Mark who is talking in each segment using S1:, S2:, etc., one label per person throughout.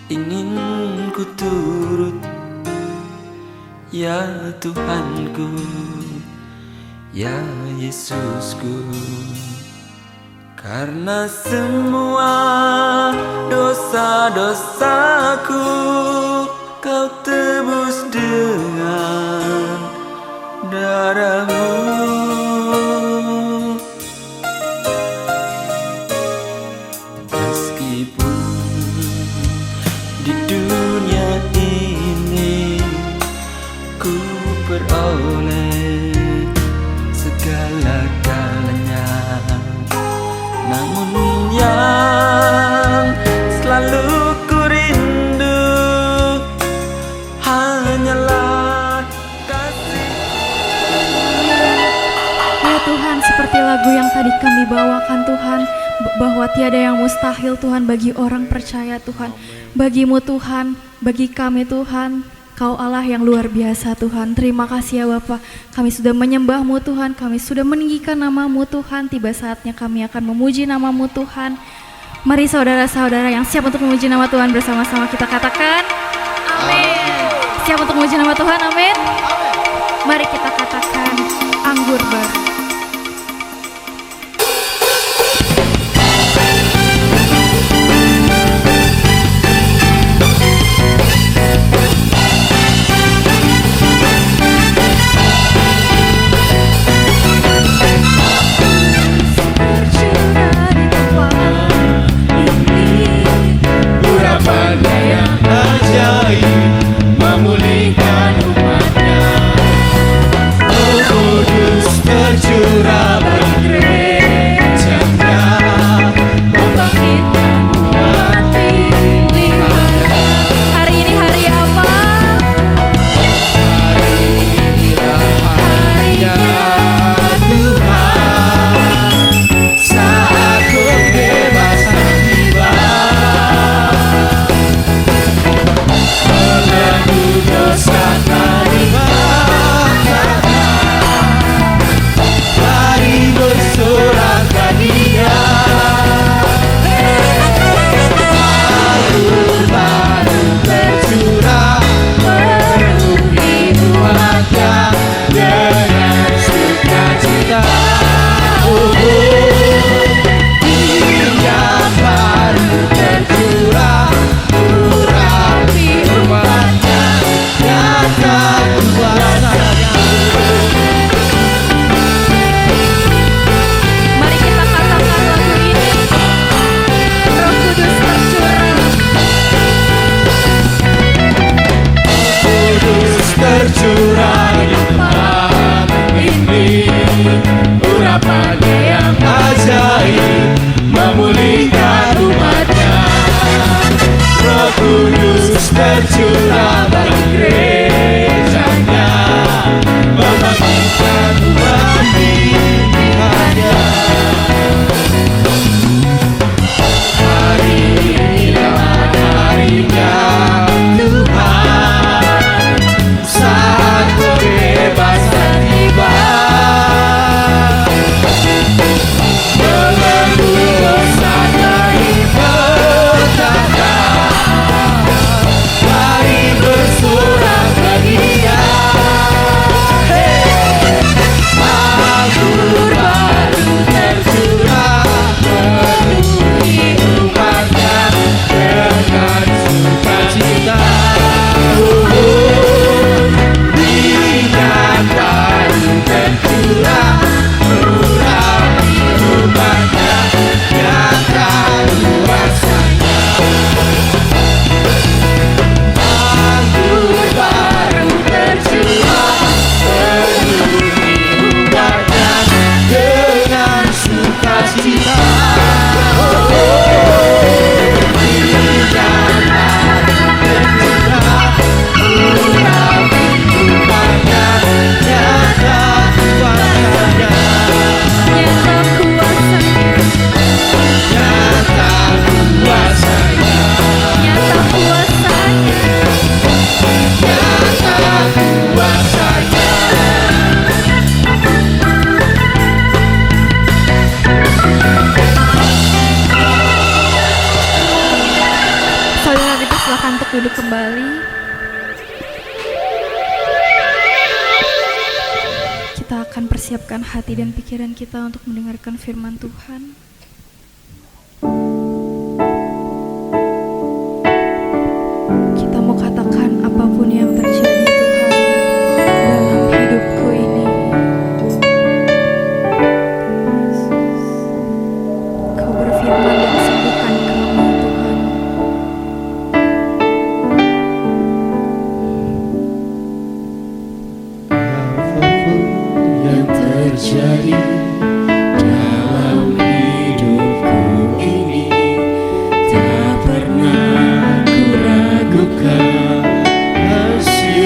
S1: ingin ku turut, ya Tuhanku, ya Yesusku. Karena semua dosa-dosaku Kau tebus dengan darah-Mu. Meskipun di dunia ini ku peroleh segala-galanya, namun yang selalu ku rindu hanyalah kasih.
S2: Ya Tuhan, seperti lagu yang tadi kami bawakan Tuhan, bahwa tiada yang mustahil Tuhan bagi orang percaya Tuhan. Bagimu Tuhan, bagi kami Tuhan, Kau Allah yang luar biasa Tuhan. Terima kasih ya Bapa, kami sudah menyembah-Mu Tuhan, kami sudah meninggikan nama-Mu Tuhan. Tiba saatnya kami akan memuji nama-Mu Tuhan. Mari saudara-saudara yang siap untuk memuji nama Tuhan bersama-sama kita katakan amin. Siap untuk memuji nama Tuhan, amin. Mari kita katakan anggur baru.
S3: Memulihkan umatnya, Roh Kudus tercurah bagi gerejanya, membangkitkan umat pilihannya.
S2: Hari ini hari apa?
S3: Hari inilah harinya Tuhan, saat kebebasan tiba. Dosa terima mari bersorak Dia. Anggur baru tercurah memenuhi umatnya dengan sukacita. Minyak baru tercurah urapi umatnya.
S2: Mari kita katakan lagu ini. Roh Kudus tercurah.
S3: Kudus tercurah di tempat ini, urapannya yang ajaib memulihkan umatnya. Roh Kudus tercurah bagi gerejanya, membangkitkan umat pilihannya. Hari inilah harinya Tuhan, saat kebebasan tiba. Belenggu dosa dari petaka, mari bersorak
S2: Silakan untuk duduk kembali. Kita akan persiapkan hati dan pikiran kita untuk mendengarkan firman Tuhan. Kita mau katakan apapun yang terjadi Tuhan dalam hidupku ini. Kau berfirman dan sembuhkan kami Tuhan.
S3: Apapun yang terjadi dalam hidupku ini, tak pernah ku ragukan hasil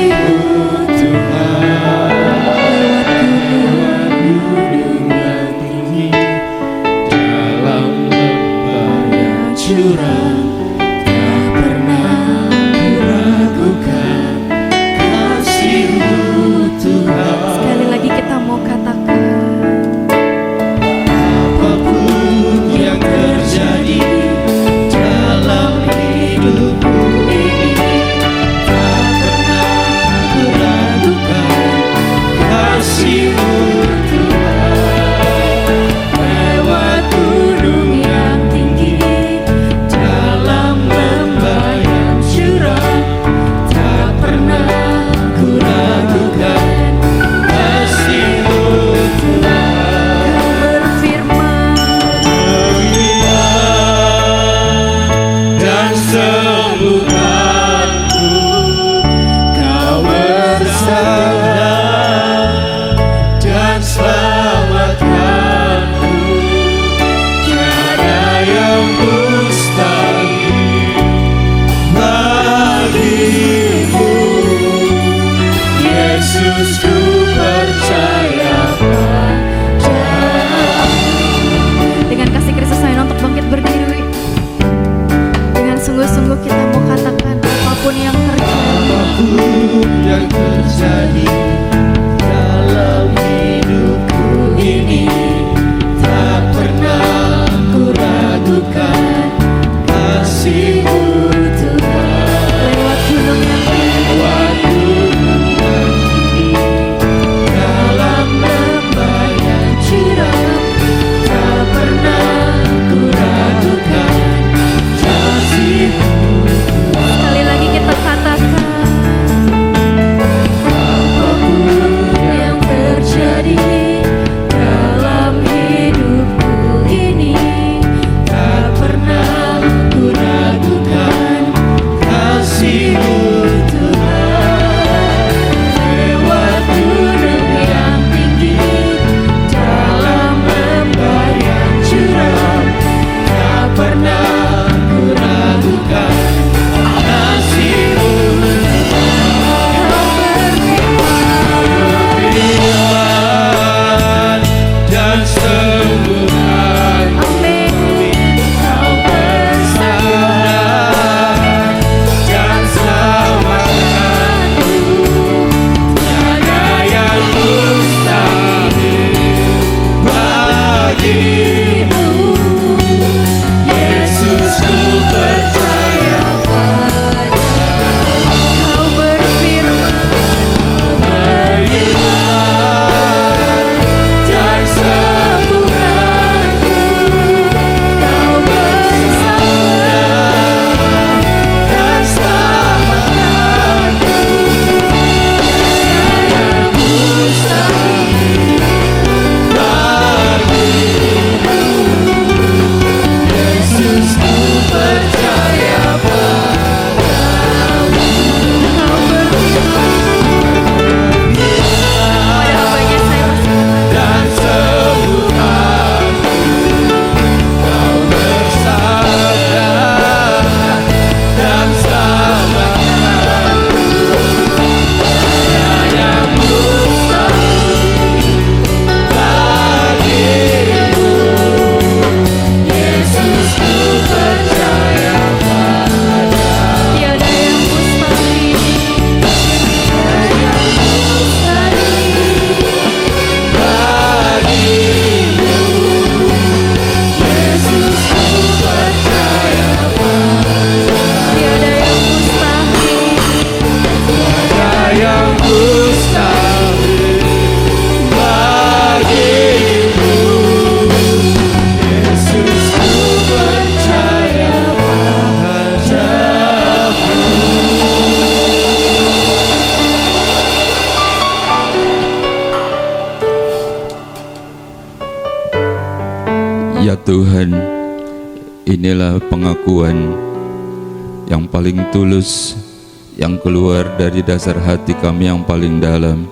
S1: Tuhan, inilah pengakuan yang paling tulus yang keluar dari dasar hati kami yang paling dalam,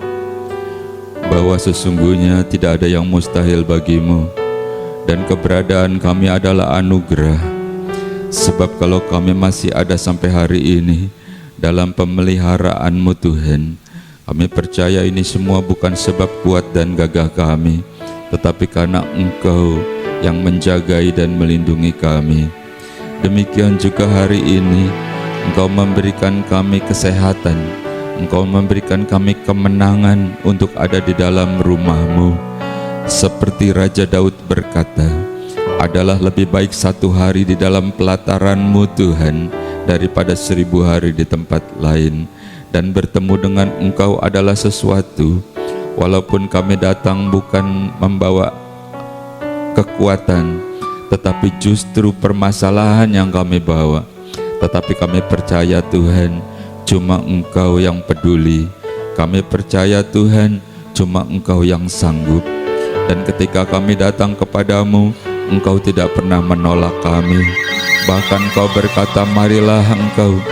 S1: bahwa sesungguhnya tidak ada yang mustahil bagimu, dan keberadaan kami adalah anugerah. Sebab kalau kami masih ada sampai hari ini dalam pemeliharaan-Mu Tuhan, kami percaya ini semua bukan sebab kuat dan gagah kami, tetapi karena Engkau yang menjagai dan melindungi kami. Demikian juga hari ini Engkau memberikan kami kesehatan, Engkau memberikan kami kemenangan untuk ada di dalam rumah-Mu. Seperti Raja Daud berkata, adalah lebih baik 1 hari di dalam pelataran-Mu Tuhan daripada 1000 hari di tempat lain. Dan bertemu dengan Engkau adalah sesuatu, walaupun kami datang bukan membawa kekuatan, tetapi justru permasalahan yang kami bawa. Tetapi kami percaya Tuhan, cuma Engkau yang peduli. Kami percaya Tuhan, cuma Engkau yang sanggup. Dan ketika kami datang kepadamu, Engkau tidak pernah menolak kami. Bahkan Kau berkata, marilah engkau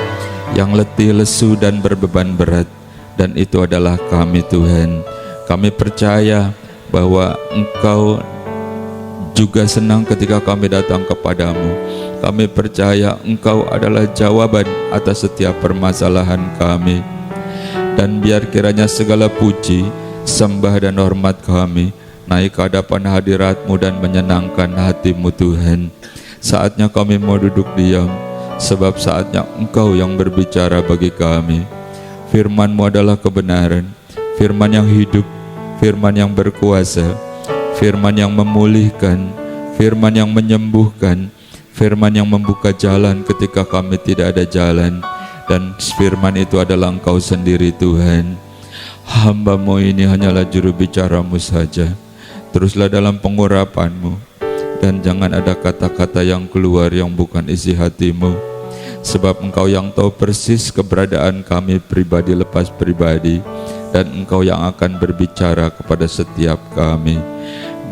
S1: yang letih, lesu, dan berbeban berat. Dan itu adalah kami Tuhan. Kami percaya bahwa Engkau juga senang ketika kami datang kepadamu. Kami percaya Engkau adalah jawaban atas setiap permasalahan kami. Dan biar kiranya segala puji, sembah, dan hormat kami naik ke hadapan hadirat-Mu dan menyenangkan hati-Mu Tuhan. Saatnya kami mau duduk diam, sebab saatnya Engkau yang berbicara bagi kami. Firman-Mu adalah kebenaran, firman yang hidup, firman yang berkuasa, firman yang memulihkan, firman yang menyembuhkan, firman yang membuka jalan ketika kami tidak ada jalan. Dan firman itu adalah Engkau sendiri Tuhan. Hamba-Mu ini hanyalah juru bicara-Mu saja. Teruslah dalam pengurapan-Mu, dan jangan ada kata-kata yang keluar yang bukan isi hati-Mu. Sebab Engkau yang tahu persis keberadaan kami pribadi lepas pribadi, dan Engkau yang akan berbicara kepada setiap kami.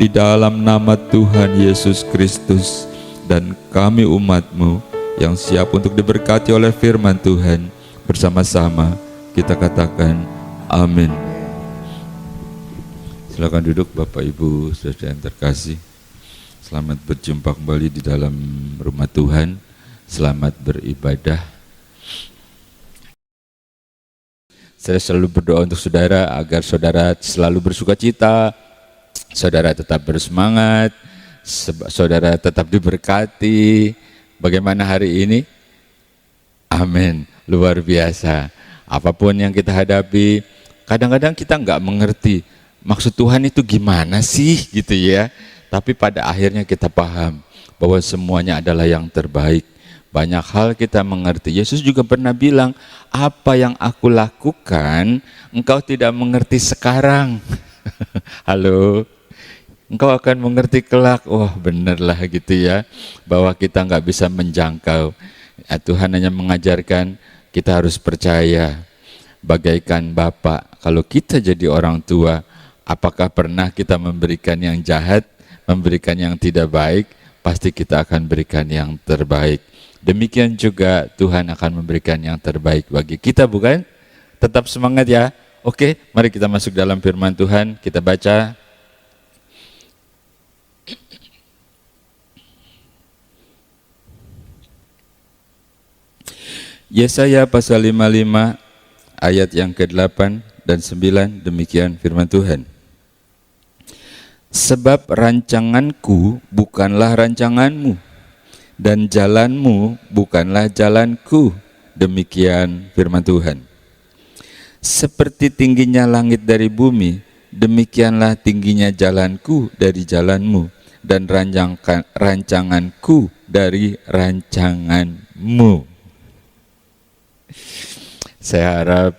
S1: Di dalam nama Tuhan Yesus Kristus, dan kami umat-Mu yang siap untuk diberkati oleh firman Tuhan, bersama-sama kita katakan amin. Silakan duduk Bapak Ibu Saudara yang terkasih. Selamat berjumpa kembali di dalam rumah Tuhan. Selamat beribadah. Saya selalu berdoa untuk saudara agar saudara selalu bersukacita, saudara tetap bersemangat, saudara tetap diberkati. Bagaimana hari ini? Amin, luar biasa. Apapun yang kita hadapi, kadang-kadang kita nggak mengerti maksud Tuhan itu gimana sih gitu ya. Tapi pada akhirnya kita paham bahwa semuanya adalah yang terbaik. Banyak hal kita mengerti. Yesus juga pernah bilang, apa yang aku lakukan engkau tidak mengerti sekarang. Halo, engkau akan mengerti kelak. Wah benerlah gitu ya, bahwa kita nggak bisa menjangkau. Tuhan hanya mengajarkan kita harus percaya. Bagaikan Bapak, kalau kita jadi orang tua, apakah pernah kita memberikan yang jahat, memberikan yang tidak baik? Pasti kita akan berikan yang terbaik. Demikian juga Tuhan akan memberikan yang terbaik bagi kita, bukan? Tetap semangat ya. Oke, mari kita masuk dalam firman Tuhan. Kita baca. Yesaya pasal 55 ayat yang ke-8 dan 9, demikian firman Tuhan. Sebab rancanganku bukanlah rancanganmu, dan jalanmu bukanlah jalanku, demikian firman Tuhan. Seperti tingginya langit dari bumi, demikianlah tingginya jalanku dari jalanmu, dan rancanganku dari rancanganmu. Saya harap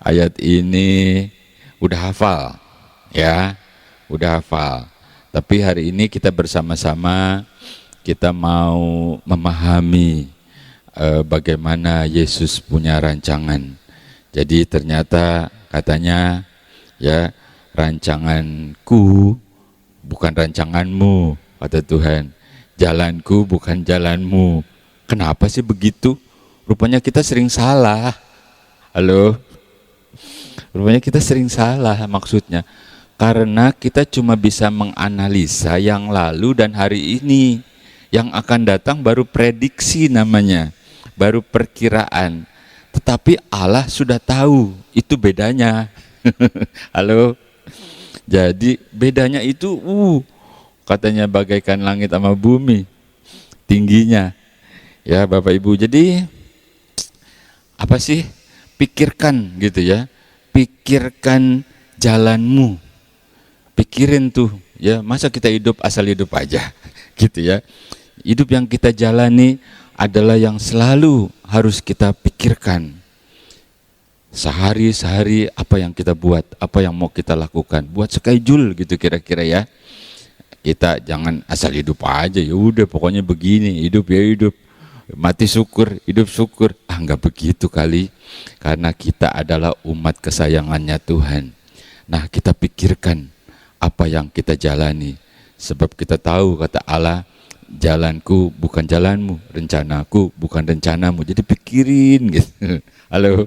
S1: ayat ini udah hafal ya, udah hafal. Tapi hari ini kita bersama-sama kita mau memahami bagaimana Yesus punya rancangan. Jadi ternyata katanya ya, rancanganku bukan rancanganmu, kata Tuhan. jalanku bukan jalanmu. Kenapa sih begitu? Rupanya kita sering salah. Halo? Rupanya kita sering salah maksudnya. Karena kita cuma bisa menganalisa yang lalu dan hari ini. Yang akan datang baru prediksi namanya. Baru perkiraan. Tetapi Allah sudah tahu. Itu bedanya. Halo? Jadi bedanya itu katanya bagaikan langit sama bumi. Tingginya. Ya Bapak Ibu. Jadi apa sih? Pikirkan gitu ya. Pikirkan jalanmu. Pikirin tuh ya, masa kita hidup asal hidup aja gitu ya. Hidup yang kita jalani adalah yang selalu harus kita pikirkan. Sehari-sehari apa yang kita buat, apa yang mau kita lakukan. Buat schedule gitu kira-kira ya. Kita jangan asal hidup aja, ya udah pokoknya begini, hidup ya hidup. Mati syukur, hidup syukur. Enggak begitu kali. Karena kita adalah umat kesayangannya Tuhan. Nah, kita pikirkan apa yang kita jalani. Sebab kita tahu kata Allah, jalanku bukan jalanmu, rencanaku bukan rencanamu. Jadi pikirin gitu. Halo.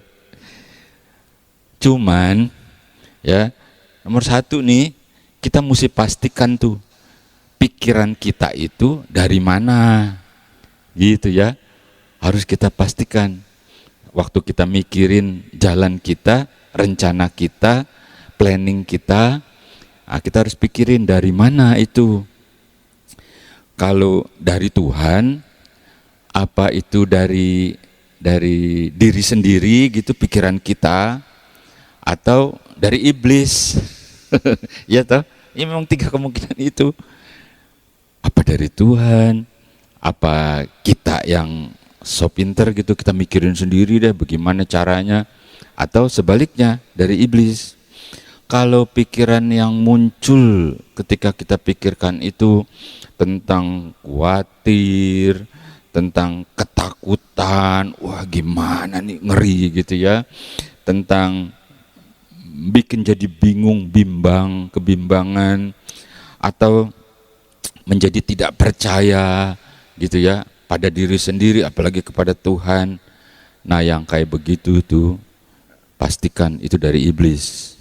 S1: Cuman ya, nomor satu nih, kita mesti pastikan tuh pikiran kita itu dari mana. Gitu ya. Harus kita pastikan. Waktu kita mikirin jalan kita, rencana kita, planning kita, kita harus pikirin dari mana itu. Kalau dari Tuhan, apa itu dari diri sendiri gitu pikiran kita, atau dari iblis? Ya toh, ini memang 3 kemungkinan itu. Apa dari Tuhan? Apa kita yang so pinter gitu, kita mikirin sendiri deh bagaimana caranya? Atau sebaliknya dari iblis? Kalau pikiran yang muncul ketika kita pikirkan itu tentang khawatir, tentang ketakutan, wah gimana nih, ngeri gitu ya, tentang bikin jadi bingung, bimbang, kebimbangan, atau menjadi tidak percaya gitu ya pada diri sendiri apalagi kepada Tuhan. Nah, yang kayak begitu tuh pastikan itu dari iblis.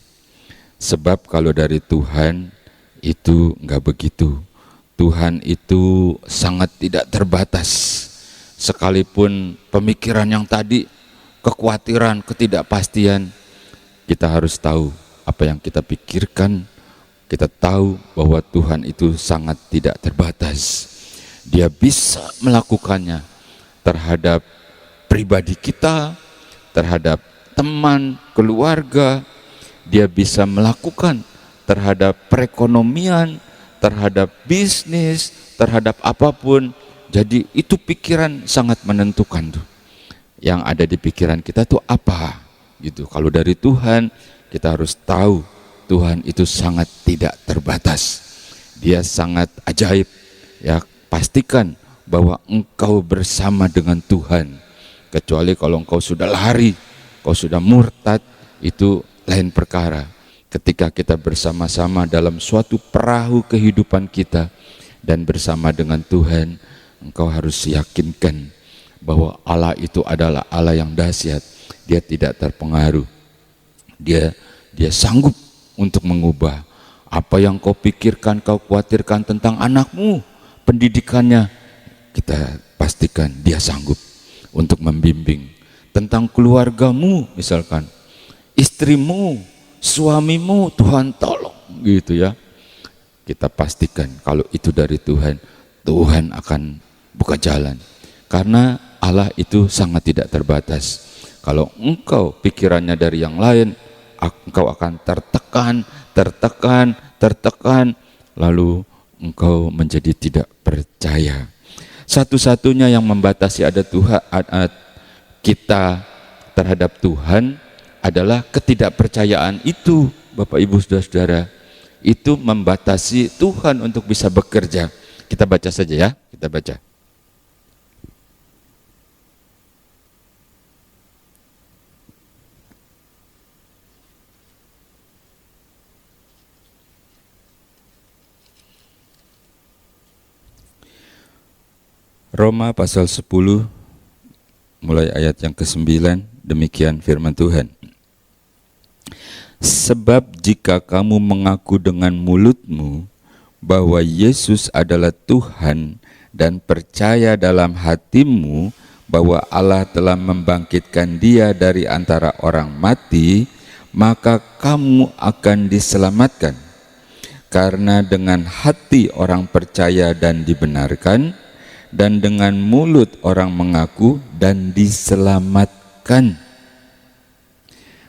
S1: Sebab kalau dari Tuhan itu enggak begitu. Tuhan itu sangat tidak terbatas. Sekalipun pemikiran yang tadi, kekhawatiran, ketidakpastian, kita harus tahu apa yang kita pikirkan. Kita tahu bahwa Tuhan itu sangat tidak terbatas. Dia bisa melakukannya terhadap pribadi kita, terhadap teman, keluarga. Dia bisa melakukan terhadap perekonomian, terhadap bisnis, terhadap apapun. Jadi itu pikiran sangat menentukan tuh. Yang ada di pikiran kita tuh apa gitu. Kalau dari Tuhan kita harus tahu Tuhan itu sangat tidak terbatas. Dia sangat ajaib. Ya, pastikan bahwa engkau bersama dengan Tuhan. Kecuali kalau engkau sudah lari, kau sudah murtad, itu lain perkara. Ketika kita bersama-sama dalam suatu perahu kehidupan kita dan bersama dengan Tuhan, engkau harus yakinkan bahwa Allah itu adalah Allah yang dahsyat. Dia tidak terpengaruh. Dia sanggup untuk mengubah apa yang kau pikirkan, kau khawatirkan tentang anakmu, pendidikannya. Kita pastikan dia sanggup untuk membimbing. Tentang keluargamu misalkan, istrimu, suamimu, Tuhan tolong gitu ya. Kita pastikan kalau itu dari Tuhan, Tuhan akan buka jalan. Karena Allah itu sangat tidak terbatas. Kalau engkau pikirannya dari yang lain, engkau akan tertekan, lalu engkau menjadi tidak percaya. Satu-satunya yang membatasi ada Tuhan, kita terhadap Tuhan adalah ketidakpercayaan itu, Bapak Ibu Saudara-saudara. Itu membatasi Tuhan untuk bisa bekerja. Kita baca saja ya, kita baca. Roma pasal 10 mulai ayat yang ke-9, demikian firman Tuhan. Sebab jika kamu mengaku dengan mulutmu bahwa Yesus adalah Tuhan dan percaya dalam hatimu bahwa Allah telah membangkitkan Dia dari antara orang mati, maka kamu akan diselamatkan. Karena dengan hati orang percaya dan dibenarkan, dan dengan mulut orang mengaku dan diselamatkan.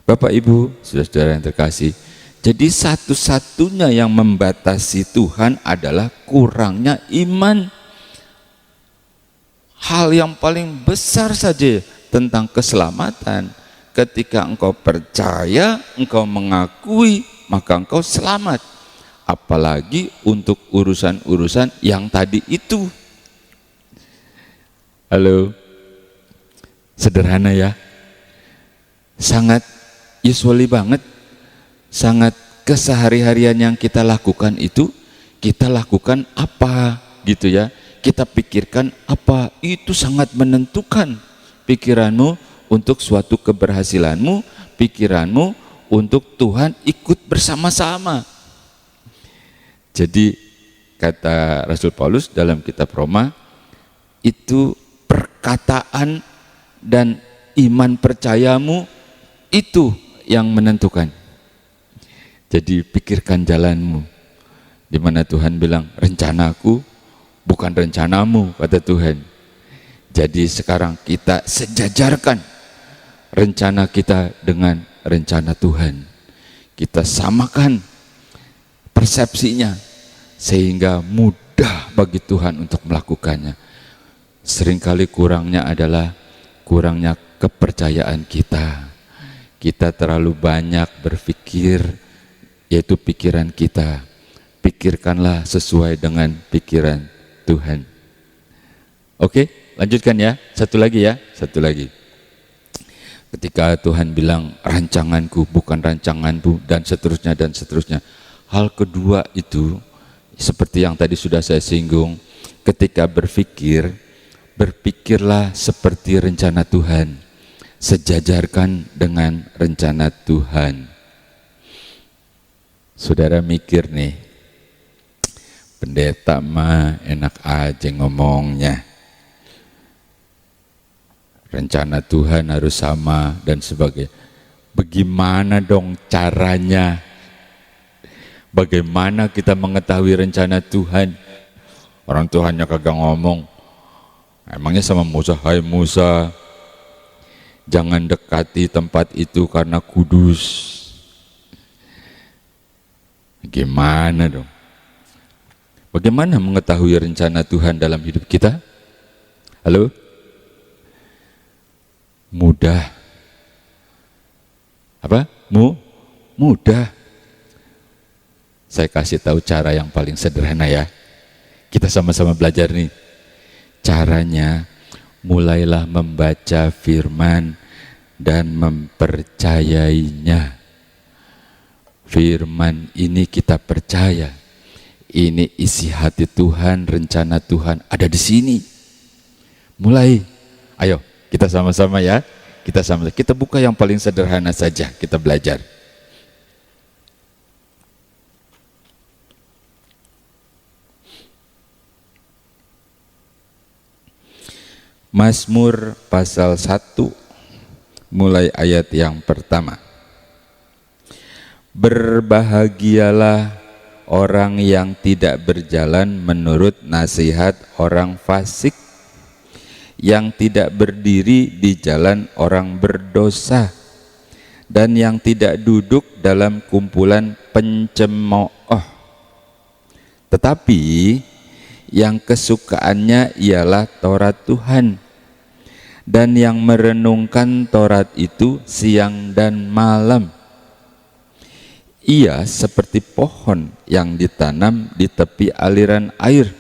S1: Bapak Ibu, saudara-saudara yang terkasih, jadi satu-satunya yang membatasi Tuhan adalah kurangnya iman. Hal yang paling besar saja tentang keselamatan, ketika engkau percaya, engkau mengakui, maka engkau selamat. Apalagi untuk urusan-urusan yang tadi itu. Halo, sederhana ya, sangat usually banget, sangat kesehari-harian yang kita lakukan itu, kita lakukan apa gitu ya, kita pikirkan apa, itu sangat menentukan pikiranmu untuk suatu keberhasilanmu, pikiranmu untuk Tuhan ikut bersama-sama. Jadi kata Rasul Paulus dalam kitab Roma, itu perkataan dan iman percayamu itu yang menentukan. Jadi pikirkan jalanmu, di mana Tuhan bilang rencanaku bukan rencanamu, kata Tuhan. Jadi sekarang kita sejajarkan rencana kita dengan rencana Tuhan. Kita samakan persepsinya sehingga mudah bagi Tuhan untuk melakukannya. Seringkali kurangnya adalah kurangnya kepercayaan kita. Kita terlalu banyak berpikir, yaitu pikiran kita. Pikirkanlah sesuai dengan pikiran Tuhan. Oke, lanjutkan ya. Satu lagi ya, satu lagi. Ketika Tuhan bilang rancanganku bukan rancanganmu, dan seterusnya dan seterusnya. Hal kedua itu seperti yang tadi sudah saya singgung, ketika berpikir, berpikirlah seperti rencana Tuhan, sejajarkan dengan rencana Tuhan. Saudara mikir nih, pendeta mah enak aja ngomongnya, rencana Tuhan harus sama dan sebagainya. Bagaimana dong caranya? Bagaimana kita mengetahui rencana Tuhan? Orang Tuhannya kagak ngomong. Emangnya sama Musa, hai Musa, jangan dekati tempat itu karena kudus. Gimana dong? Bagaimana mengetahui rencana Tuhan dalam hidup kita? Halo? Mudah. Apa? Mudah. Saya kasih tahu cara yang paling sederhana ya. Kita sama-sama belajar nih. Caranya, mulailah membaca firman dan mempercayainya. Firman ini kita percaya. Ini isi hati Tuhan, rencana Tuhan ada di sini. Mulai. Ayo, kita sama-sama ya. Kita buka yang paling sederhana saja, kita belajar. Mazmur pasal 1 mulai ayat yang pertama. Berbahagialah orang yang tidak berjalan menurut nasihat orang fasik, yang tidak berdiri di jalan orang berdosa, dan yang tidak duduk dalam kumpulan pencemooh. Tetapi yang kesukaannya ialah Taurat Tuhan, dan yang merenungkan Taurat itu siang dan malam. Ia seperti pohon yang ditanam di tepi aliran air,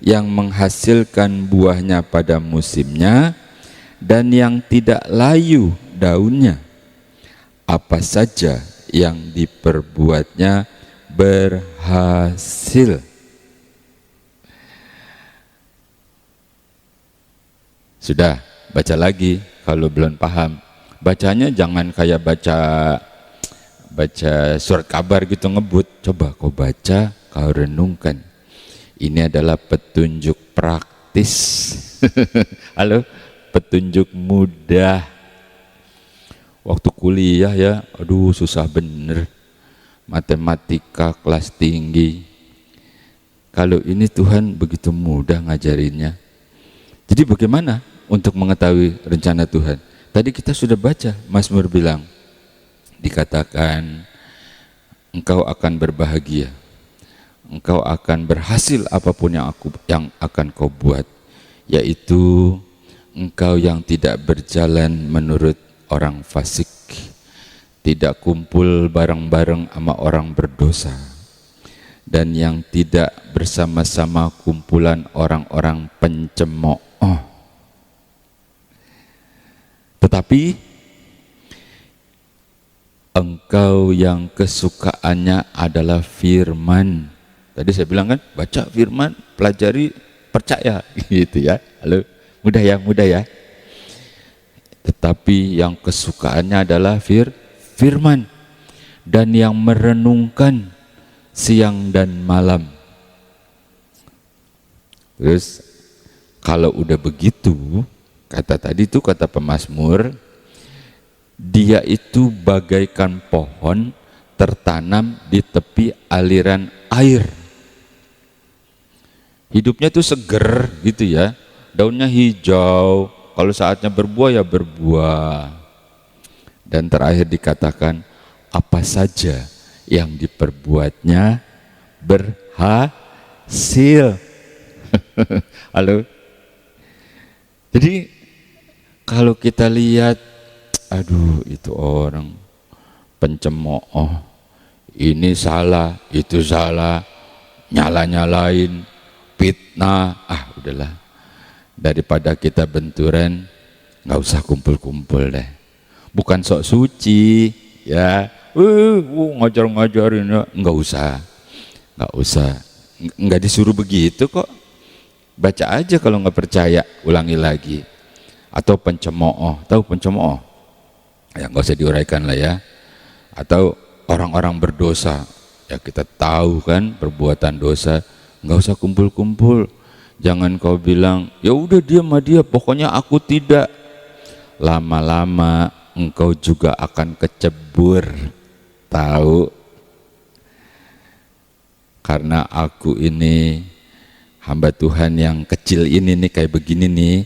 S1: yang menghasilkan buahnya pada musimnya, dan yang tidak layu daunnya. Apa saja yang diperbuatnya berhasil. Sudah, baca lagi kalau belum paham. Bacanya jangan kayak baca surat kabar gitu ngebut. Coba kau baca, kau renungkan. Ini adalah petunjuk praktis. Halo, petunjuk mudah. Waktu kuliah ya, aduh susah bener. Matematika kelas tinggi. Kalau ini Tuhan begitu mudah ngajarinnya. Jadi bagaimana untuk mengetahui rencana Tuhan? Tadi kita sudah baca, Mazmur bilang, dikatakan engkau akan berbahagia, engkau akan berhasil apapun yang akan kau buat, yaitu engkau yang tidak berjalan menurut orang fasik, tidak kumpul bareng-bareng sama orang berdosa, dan yang tidak bersama-sama kumpulan orang-orang pencemooh. Tetapi engkau yang kesukaannya adalah firman. Tadi saya bilang kan, baca firman, pelajari, percaya, gitu ya. Halo, mudah ya. Tetapi yang kesukaannya adalah firman, dan yang merenungkan siang dan malam. Terus kalau udah begitu, kata pemazmur, dia itu bagaikan pohon tertanam di tepi aliran air. Hidupnya tuh seger gitu ya, daunnya hijau, kalau saatnya berbuah ya berbuah. Dan terakhir dikatakan, apa saja yang diperbuatnya berhasil. Halo. Jadi kalau kita lihat, aduh itu orang pencemooh, ini salah, itu salah, nyala-nyalain, fitnah, udahlah. Daripada kita benturan, nggak usah kumpul-kumpul deh. Bukan sok suci, ya, ngajar-ngajarin, nggak usah, nggak disuruh begitu kok. Baca aja kalau nggak percaya, ulangi lagi. Atau pencemooh, tahu pencemooh? Ya nggak usah diuraikan lah ya. Atau orang-orang berdosa, ya kita tahu kan perbuatan dosa, nggak usah kumpul-kumpul. Jangan kau bilang, ya udah dia sama dia, pokoknya aku tidak. Lama-lama engkau juga akan kecebur, tahu? Karena aku ini hamba Tuhan yang kecil ini nih, kayak begini nih,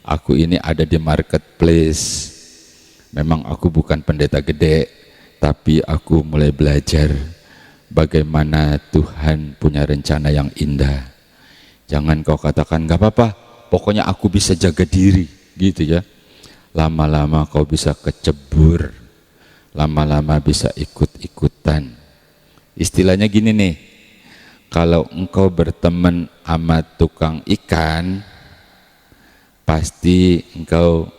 S1: aku ini ada di marketplace. Memang aku bukan pendeta gede, tapi aku mulai belajar bagaimana Tuhan punya rencana yang indah. Jangan kau katakan gak apa-apa, pokoknya aku bisa jaga diri, gitu ya. Lama-lama kau bisa kecebur, lama-lama bisa ikut-ikutan. Istilahnya gini nih, kalau engkau berteman sama tukang ikan, pasti engkau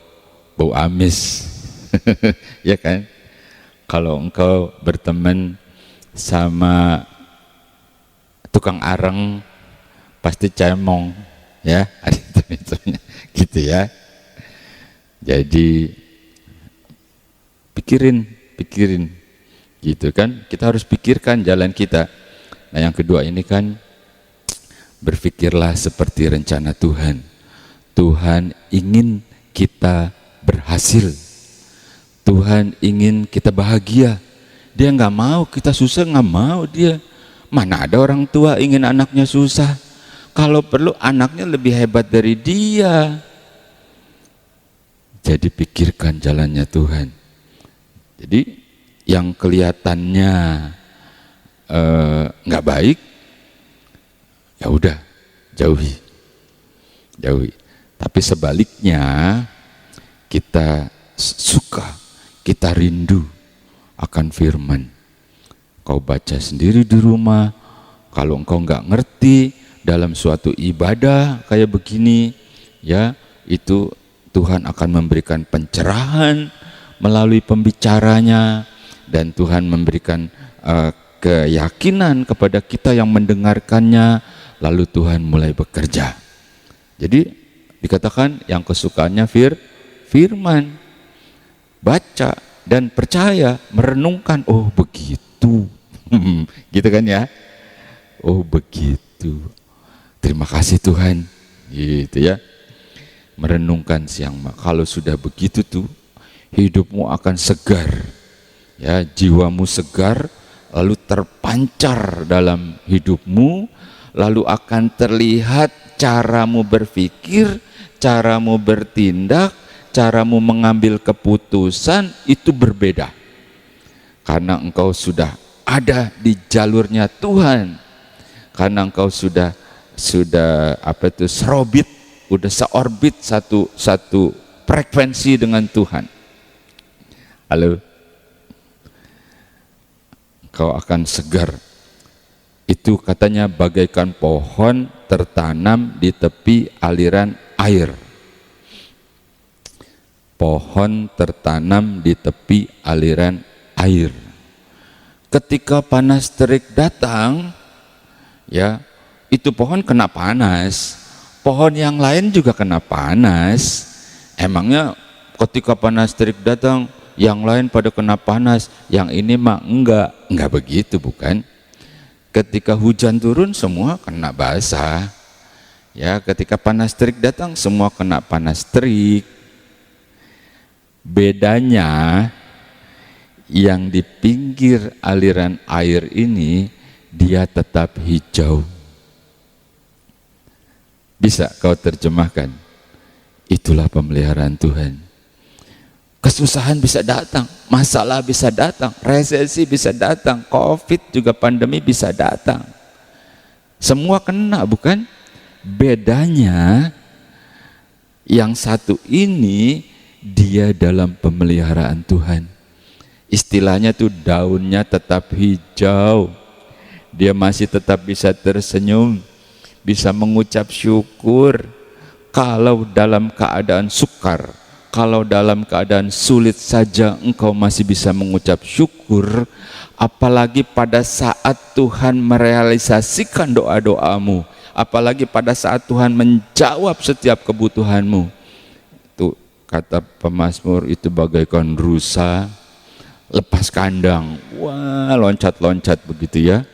S1: bau amis. Ya kan? Kalau engkau berteman sama tukang areng, pasti cemong, ya. Gitu ya. Jadi pikirin, gitu kan? Kita harus pikirkan jalan kita. Nah yang kedua ini kan, berpikirlah seperti rencana Tuhan. Tuhan ingin kita berhasil. Tuhan ingin kita bahagia. Dia nggak mau kita susah, nggak mau dia. Mana ada orang tua ingin anaknya susah. Kalau perlu anaknya lebih hebat dari dia. Jadi pikirkan jalannya Tuhan. Jadi yang kelihatannya nggak baik, ya udah jauhi. Tapi sebaliknya kita suka, kita rindu akan firman. Kau baca sendiri di rumah. Kalau engkau nggak ngerti dalam suatu ibadah kayak begini, ya itu Tuhan akan memberikan pencerahan melalui pembicaranya, dan Tuhan memberikan keyakinan kepada kita yang mendengarkannya, lalu Tuhan mulai bekerja. Jadi Dikatakan yang kesukaannya firman. Baca dan percaya, merenungkan, oh begitu. Gitu kan ya? Oh begitu. Terima kasih Tuhan. Gitu ya. Merenungkan siang malam. Kalau sudah begitu tuh, hidupmu akan segar. Ya, jiwamu segar, lalu terpancar dalam hidupmu, lalu akan terlihat caramu berpikir, caramu bertindak, caramu mengambil keputusan itu berbeda. Karena engkau sudah ada di jalurnya Tuhan. Karena engkau sudah serobit, udah seorbit satu frekuensi dengan Tuhan. Halo. Kau akan segar. Itu katanya bagaikan pohon tertanam di tepi aliran air. Pohon tertanam di tepi aliran air. Ketika panas terik datang, ya, itu pohon kena panas, pohon yang lain juga kena panas. Emangnya ketika panas terik datang, yang lain pada kena panas, yang ini mah enggak begitu, bukan? Ketika hujan turun, semua kena basah. Ya, ketika panas terik datang, semua kena panas terik. Bedanya, yang di pinggir aliran air ini, dia tetap hijau. Bisa kau terjemahkan? Itulah pemeliharaan Tuhan. Kesusahan bisa datang, masalah bisa datang, resesi bisa datang, COVID juga pandemi bisa datang. Semua kena, bukan? Bedanya yang satu ini dia dalam pemeliharaan Tuhan. Istilahnya tuh daunnya tetap hijau. Dia masih tetap bisa tersenyum, bisa mengucap syukur. Kalau dalam keadaan sukar, kalau dalam keadaan sulit saja engkau masih bisa mengucap syukur, apalagi pada saat Tuhan merealisasikan doa-doamu, apalagi pada saat Tuhan menjawab setiap kebutuhanmu. Tuh kata pemazmur, itu bagaikan rusa lepas kandang. Wah, loncat-loncat begitu ya.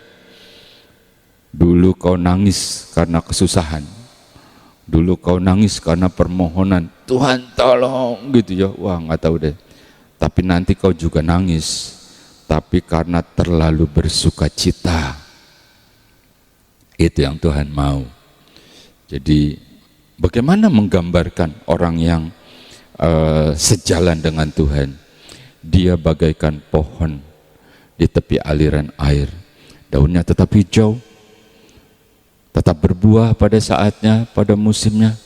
S1: Dulu kau nangis karena kesusahan, dulu kau nangis karena permohonan, Tuhan tolong gitu ya. Wah, nggak tahu deh. Tapi nanti kau juga nangis, tapi karena terlalu bersuka cita. Itu yang Tuhan mau. Jadi bagaimana menggambarkan orang yang sejalan dengan Tuhan? Dia bagaikan pohon di tepi aliran air. Daunnya tetap hijau, tetap berbuah pada saatnya, pada musimnya.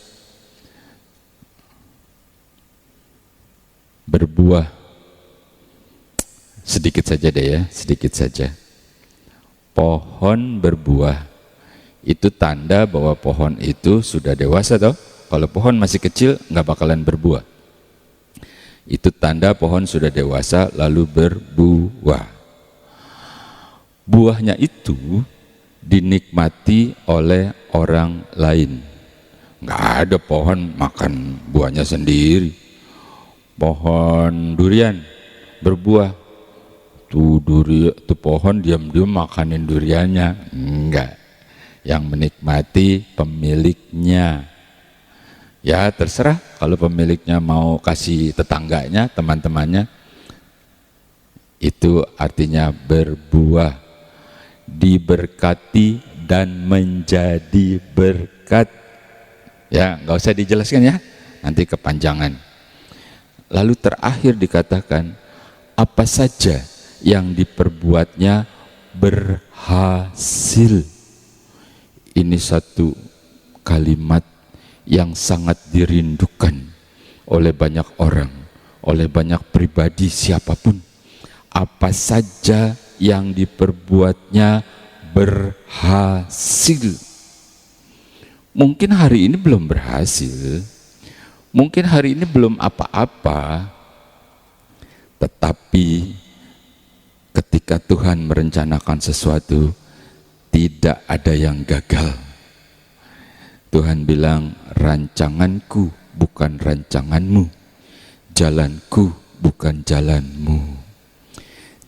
S1: Berbuah sedikit saja deh ya, sedikit saja. Pohon berbuah itu tanda bahwa pohon itu sudah dewasa toh. Kalau pohon masih kecil nggak bakalan berbuah. Itu tanda pohon sudah dewasa lalu berbuah. Buahnya itu dinikmati oleh orang lain. Nggak ada pohon makan buahnya sendiri. Pohon durian berbuah, tuh pohon diam-diam makanin duriannya. Enggak. Yang menikmati pemiliknya. Ya terserah, kalau pemiliknya mau kasih tetangganya, teman-temannya, itu artinya berbuah, diberkati dan menjadi berkat. Ya, nggak usah dijelaskan ya, nanti kepanjangan. Lalu terakhir dikatakan, apa saja yang diperbuatnya berhasil. Ini satu kalimat yang sangat dirindukan oleh banyak orang, oleh banyak pribadi siapapun. Apa saja yang diperbuatnya berhasil. Mungkin hari ini belum berhasil, mungkin hari ini belum apa-apa, tetapi ketika Tuhan merencanakan sesuatu, tidak ada yang gagal. Tuhan bilang, rancanganku bukan rancanganmu, jalanku bukan jalanmu.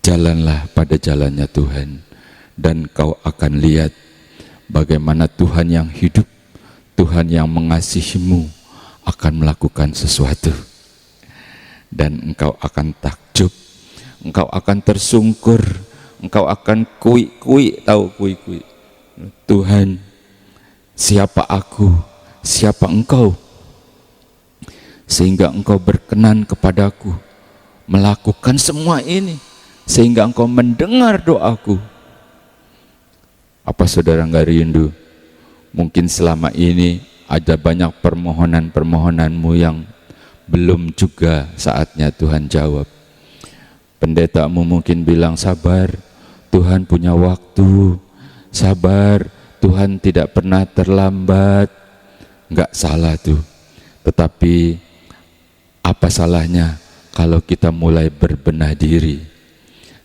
S1: Jalanlah pada jalannya Tuhan, dan kau akan lihat bagaimana Tuhan yang hidup, Tuhan yang mengasihimu akan melakukan sesuatu. Dan engkau akan takjub, engkau akan tersungkur, engkau akan kui-kui, tahu kui-kui. Tuhan, siapa aku, siapa engkau, sehingga engkau berkenan kepadaku melakukan semua ini, sehingga engkau mendengar doaku. Apa saudara nggak rindu? Mungkin selama ini ada banyak permohonan-permohonanmu yang belum juga saatnya Tuhan jawab. Pendetamu mungkin bilang, sabar, Tuhan punya waktu, sabar, Tuhan tidak pernah terlambat. Nggak salah tuh, tetapi apa salahnya kalau kita mulai berbenah diri,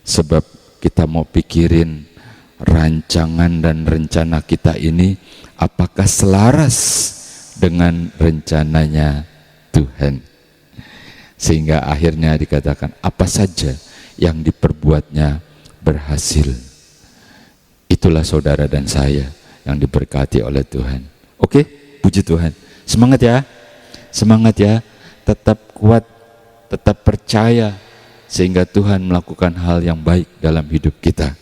S1: sebab kita mau pikirin rancangan dan rencana kita ini apakah selaras dengan rencananya Tuhan, sehingga akhirnya dikatakan apa saja yang diperbuatnya berhasil. Itulah saudara dan saya yang diberkati oleh Tuhan. Oke, puji Tuhan. Semangat ya, semangat ya, tetap kuat, tetap percaya, sehingga Tuhan melakukan hal yang baik dalam hidup kita.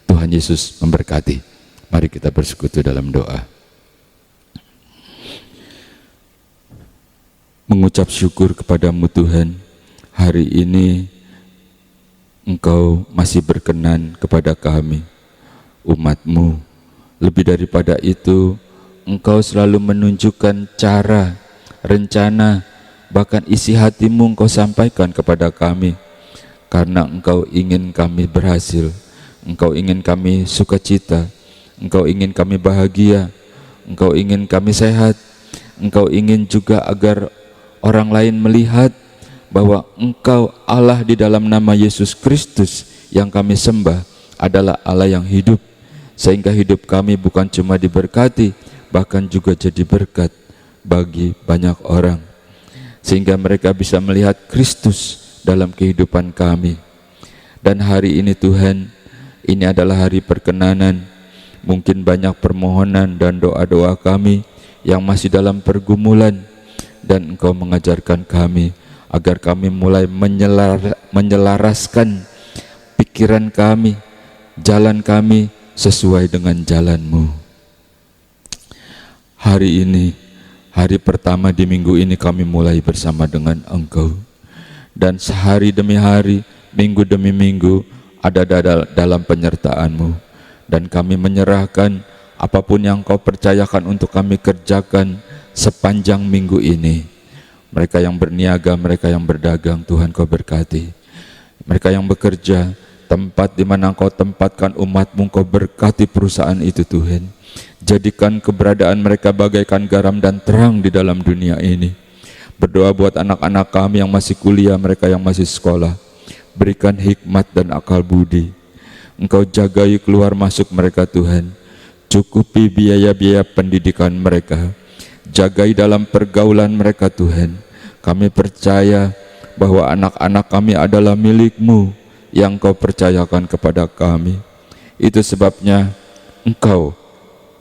S1: Tuhan Yesus memberkati. Mari kita bersekutu dalam doa. Mengucap syukur kepadamu Tuhan, hari ini Engkau masih berkenan kepada kami, umat-Mu. Lebih daripada itu, Engkau selalu menunjukkan cara, rencana, bahkan isi hati-Mu Engkau sampaikan kepada kami, karena Engkau ingin kami berhasil, Engkau ingin kami sukacita, Engkau ingin kami bahagia, Engkau ingin kami sehat, Engkau ingin juga agar orang lain melihat bahwa Engkau Allah di dalam nama Yesus Kristus yang kami sembah adalah Allah yang hidup, sehingga hidup kami bukan cuma diberkati, bahkan juga jadi berkat bagi banyak orang, sehingga mereka bisa melihat Kristus dalam kehidupan kami. Dan hari ini Tuhan, ini adalah hari perkenanan. Mungkin banyak permohonan dan doa-doa kami yang masih dalam pergumulan, dan Engkau mengajarkan kami agar kami mulai menyelaraskan pikiran kami, jalan kami sesuai dengan jalan-Mu. Hari ini, hari pertama di minggu ini kami mulai bersama dengan Engkau, dan sehari demi hari, minggu demi minggu ada dalam penyertaan-Mu, dan kami menyerahkan apapun yang Kau percayakan untuk kami kerjakan sepanjang minggu ini. Mereka yang berniaga, mereka yang berdagang, Tuhan Kau berkati. Mereka yang bekerja, tempat di mana Engkau tempatkan umat-Mu, Engkau berkati perusahaan itu Tuhan. Jadikan keberadaan mereka bagaikan garam dan terang di dalam dunia ini. Berdoa buat anak-anak kami yang masih kuliah, mereka yang masih sekolah. Berikan hikmat dan akal budi. Engkau jagai keluar masuk mereka Tuhan. Cukupi biaya-biaya pendidikan mereka. Jagai dalam pergaulan mereka Tuhan. Kami percaya bahwa anak-anak kami adalah milik-Mu yang Kau percayakan kepada kami. Itu sebabnya Engkau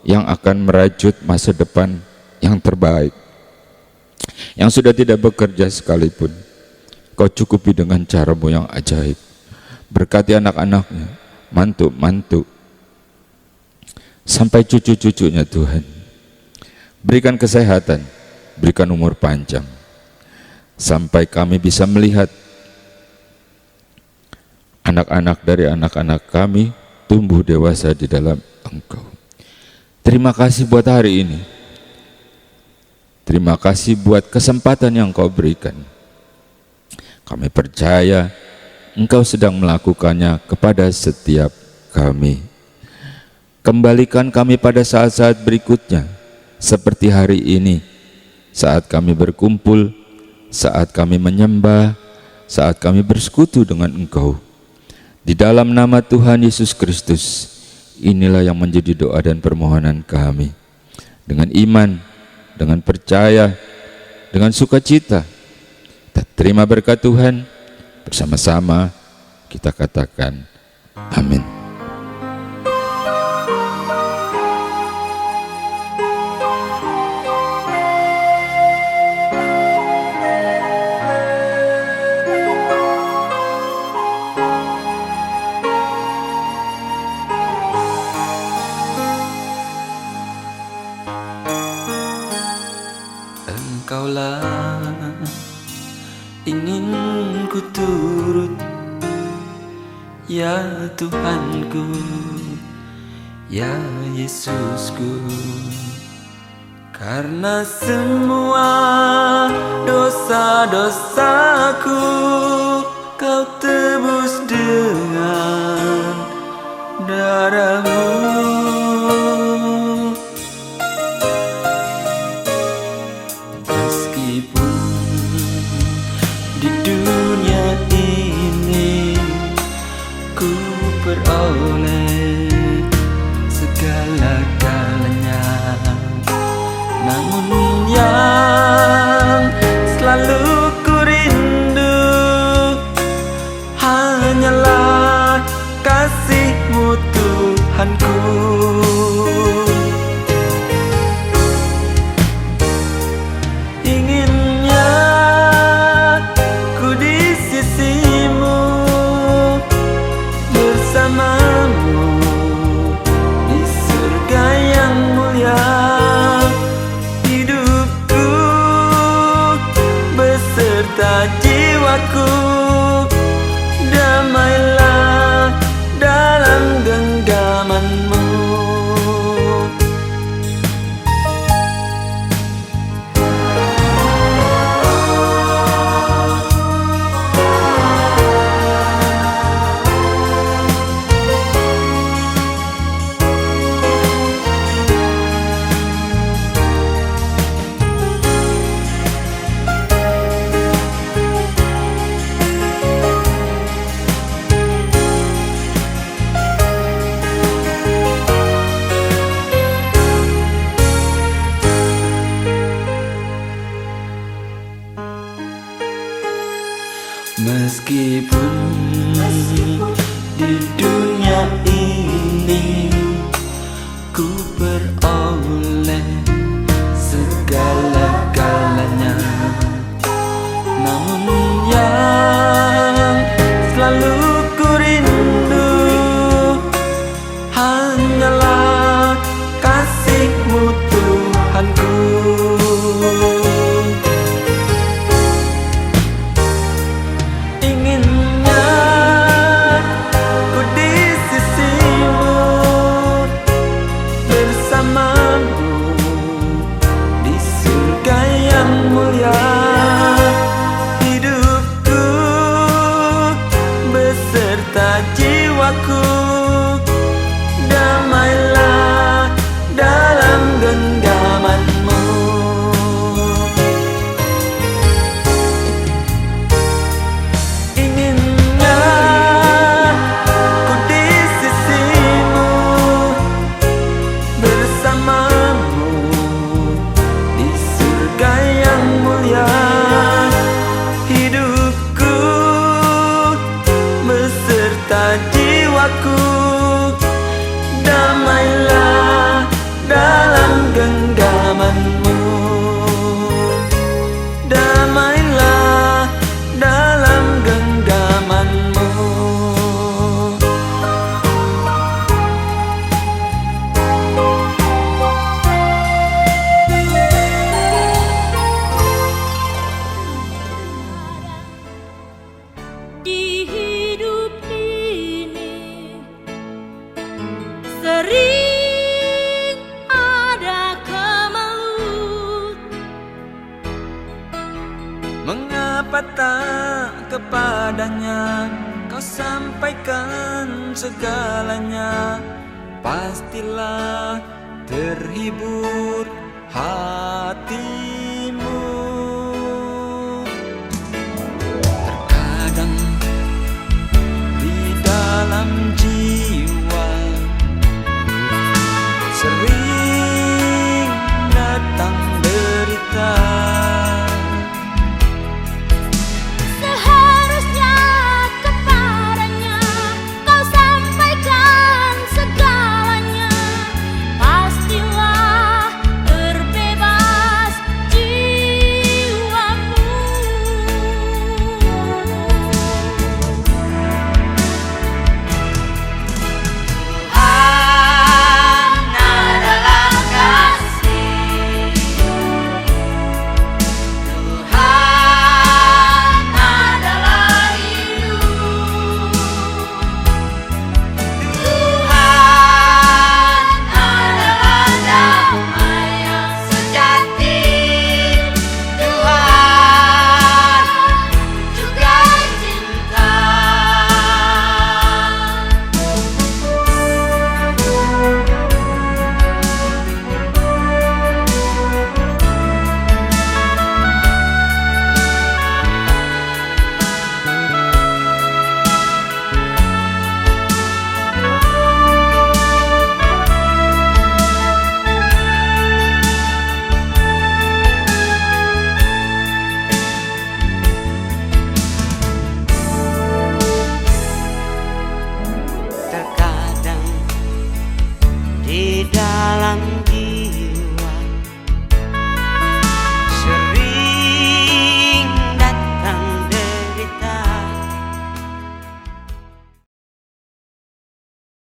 S1: yang akan merajut masa depan yang terbaik. Yang sudah tidak bekerja sekalipun, Kau cukupi dengan cara-Mu yang ajaib. Berkati anak-anaknya, mantu-mantu, sampai cucu-cucunya Tuhan. Berikan kesehatan, berikan umur panjang, sampai kami bisa melihat anak-anak dari anak-anak kami tumbuh dewasa di dalam Engkau. Terima kasih buat hari ini. Terima kasih buat kesempatan yang Kau berikan. Kami percaya Engkau sedang melakukannya kepada setiap kami. Kembalikan kami pada saat-saat berikutnya, seperti hari ini, saat kami berkumpul, saat kami menyembah, saat kami bersekutu dengan Engkau. Di dalam nama Tuhan Yesus Kristus, inilah yang menjadi doa dan permohonan kami. Dengan iman, dengan percaya, dengan sukacita. Kita terima berkat Tuhan, bersama-sama kita katakan amin.
S4: Engkaulah ingin ku turut, ya Tuhanku, ya Yesusku. Karena semua dosa-dosaku Kau tebus dengan darah-Mu. Di dunia ini ku peroleh segala-galanya, namun yang selalu ku rindu hanyalah kasih-Mu Tuhanku. Jiwaku damailah dalam genggaman-Mu. Meskipun di dunia ini ku peroleh segala-galanya, namun yang selalu ku rindu hanyalah kasih-Mu Tuhanku. Jiwaku damailah dalam genggaman-Mu. Inginnya ku di sisi-Mu, bersama-Mu di surga yang mulia. Hidupku beserta jiwaku damailah dalam genggaman-Mu. Damailah dalam genggaman-Mu.
S5: Di hidup ini sering ada kemaut.
S4: Mengapa tak kepadanya Kau sampaikan segalanya? Pastilah terhibur hati.